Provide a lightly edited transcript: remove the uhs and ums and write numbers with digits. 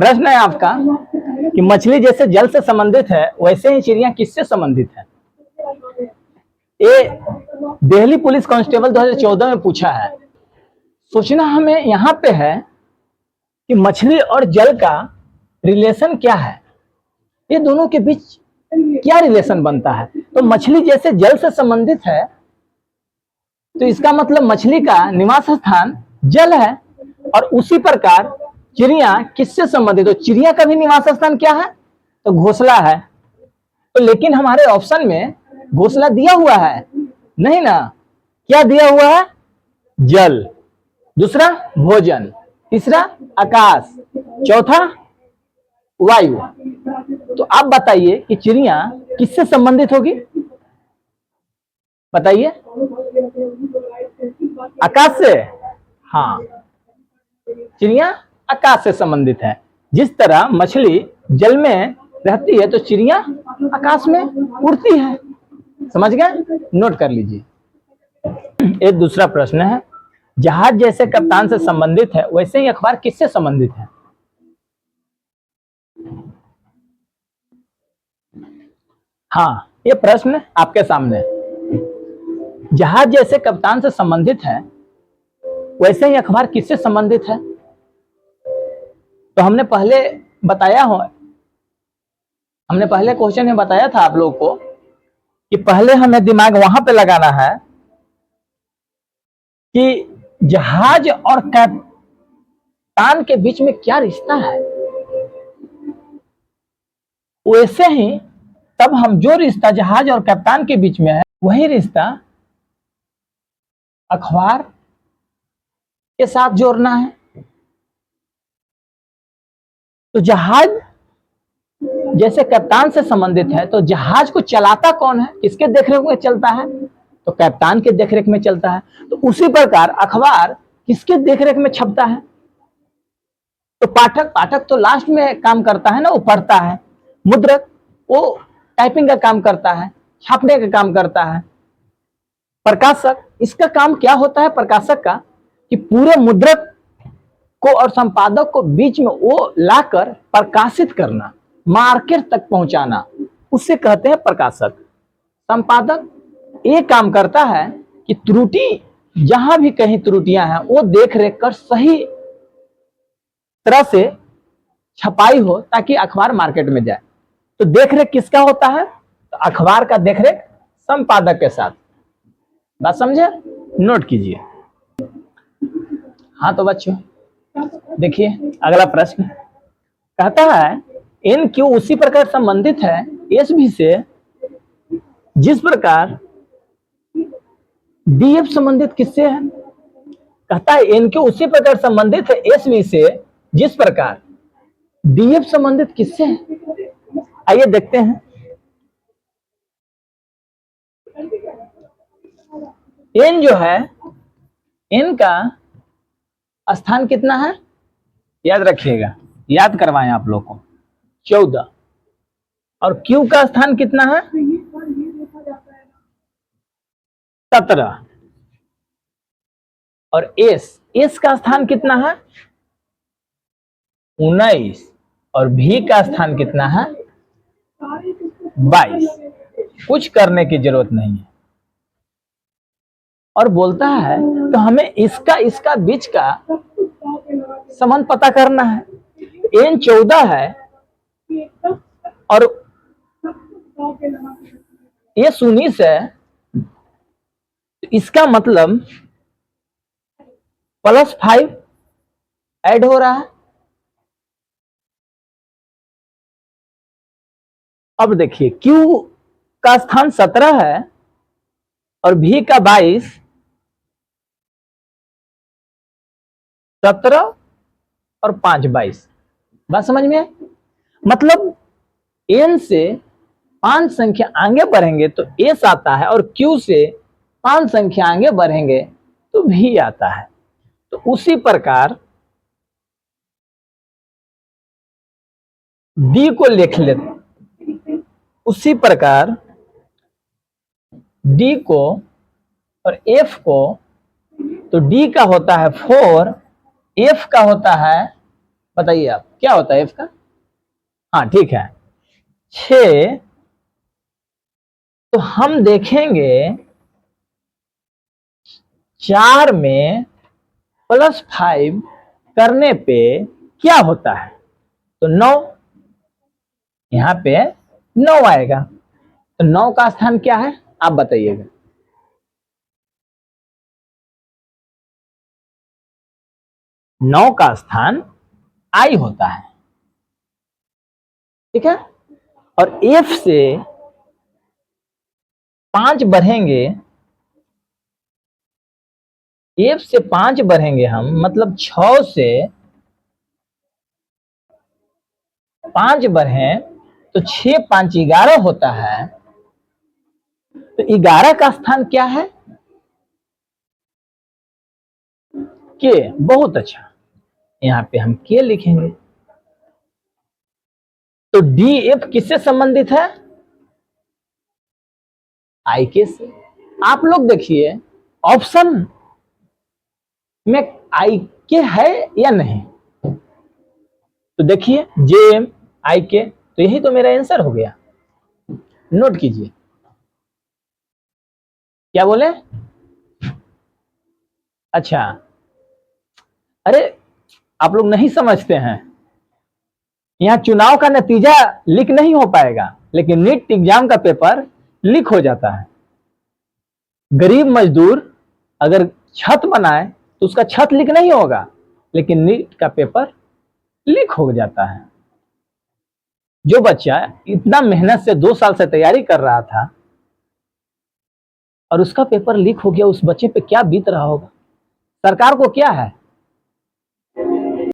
प्रश्न है आपका कि मछली जैसे जल से संबंधित है वैसे ही चिड़िया किससे संबंधित है। ये दिल्ली पुलिस कांस्टेबल 2014 में पूछा है। सोचना हमें यहाँ पे है कि मछली और जल का रिलेशन क्या है, ये दोनों के बीच क्या रिलेशन बनता है। तो मछली जैसे जल से संबंधित है तो इसका मतलब मछली का निवास स्थान जल है, और उसी प्रकार चिड़िया किससे संबंधित। तो चिड़िया का भी निवास स्थान क्या है, तो घोंसला है। तो लेकिन हमारे ऑप्शन में घोंसला दिया हुआ है नहीं ना, क्या दिया हुआ है, जल, दूसरा भोजन, तीसरा आकाश, चौथा वायु। तो आप बताइए कि चिड़िया किससे संबंधित होगी, बताइए। आकाश से, हाँ, चिड़िया आकाश से संबंधित है। जिस तरह मछली जल में रहती है तो चिड़िया आकाश में उड़ती है। समझ गए, नोट कर लीजिए। एक दूसरा प्रश्न है, जहाज जैसे कप्तान से संबंधित है वैसे ही अखबार किससे संबंधित है। हाँ, ये प्रश्न आपके सामने। जहाज जैसे कप्तान से संबंधित है वैसे ही अखबार किससे संबंधित है। तो हमने पहले बताया हो, हमने पहले क्वेश्चन में बताया था आप लोगों को कि पहले हमें दिमाग वहां पे लगाना है कि जहाज और कप्तान के बीच में क्या रिश्ता है। वैसे ही तब हम जो रिश्ता जहाज और कप्तान के बीच में है वही रिश्ता अखबार के साथ जोड़ना है। तो जहाज जैसे कप्तान से संबंधित है तो जहाज को चलाता कौन है, किसके देखरेख में चलता है, तो कप्तान के देखरेख में चलता है। तो उसी प्रकार अखबार किसके देखरेख में छपता है, तो पाठक तो लास्ट में काम करता है ना, वो पढ़ता है। मुद्रक वो टाइपिंग का काम करता है, छापने का काम करता है। प्रकाशक, इसका काम क्या होता है प्रकाशक का, कि पूरे मुद्रक को और संपादक को बीच में वो लाकर प्रकाशित करना, मार्केट तक पहुंचाना, उससे कहते हैं प्रकाशक। संपादक ये काम करता है कि त्रुटि, जहां भी कहीं त्रुटियां हैं वो देख रेख कर सही तरह से छपाई हो ताकि अखबार मार्केट में जाए। तो देखरेख किसका होता है, तो अखबार का देखरेख संपादक के साथ। बात समझे, नोट कीजिए। हाँ तो बच्चों देखिए अगला प्रश्न कहता है एन क्यू उसी प्रकार संबंधित है एस भी से जिस प्रकार डी एफ संबंधित किससे है। कहता है एन क्यू उसी प्रकार संबंधित है एस भी से जिस प्रकार डी एफ संबंधित किससे है। आइए देखते हैं। एन जो है, एन का स्थान कितना है, याद रखिएगा, याद करवाएं आप लोग को, 14। और क्यू का स्थान कितना है, 17। और एस का स्थान कितना है, 19। और भी का स्थान कितना है, 22। कुछ करने की जरूरत नहीं है। और बोलता है तो हमें इसका बीच का संबंध पता करना है। एन 14 है और ये 19 है, इसका मतलब +5 ऐड हो रहा है। अब देखिए Q का स्थान 17 है और भी का 22, 17 और 5 22। बात समझ में, मतलब एन से 5 संख्या आगे बढ़ेंगे तो एस आता है और क्यू से 5 संख्या आगे बढ़ेंगे तो भी आता है। तो उसी प्रकार डी को लिख लेते, उसी प्रकार डी को और एफ को, तो डी का होता है 4, एफ का होता है बताइए आप क्या होता है एफ का। हाँ ठीक है 6। तो हम देखेंगे 4 में +5 करने पे क्या होता है, तो 9, यहां पे 9 आएगा। तो 9 का स्थान क्या है आप बताइएगा। 9 का स्थान आई होता है, ठीक है। और एफ से 5 बढ़ेंगे, एफ से 5 बढ़ेंगे हम, मतलब 6 से 5 बढ़े तो 6 5 11 होता है। तो 11 का स्थान क्या है, के। बहुत अच्छा, यहां पे हम के लिखेंगे। तो डी एफ किससे संबंधित है, आई के से। आप लोग देखिए ऑप्शन में आई के है या नहीं, तो देखिए जे एम आई के, तो यही तो मेरा आंसर हो गया। नोट कीजिए क्या बोले। अच्छा, अरे आप लोग नहीं समझते हैं, यहां चुनाव का नतीजा लीक नहीं हो पाएगा, लेकिन नीट एग्जाम का पेपर लीक हो जाता है। गरीब मजदूर अगर छत बनाए तो उसका छत लीक नहीं होगा, लेकिन नीट का पेपर लीक हो जाता है। जो बच्चा इतना मेहनत से 2 साल से तैयारी कर रहा था और उसका पेपर लीक हो गया, उस बच्चे पे क्या बीत रहा होगा। सरकार को क्या है,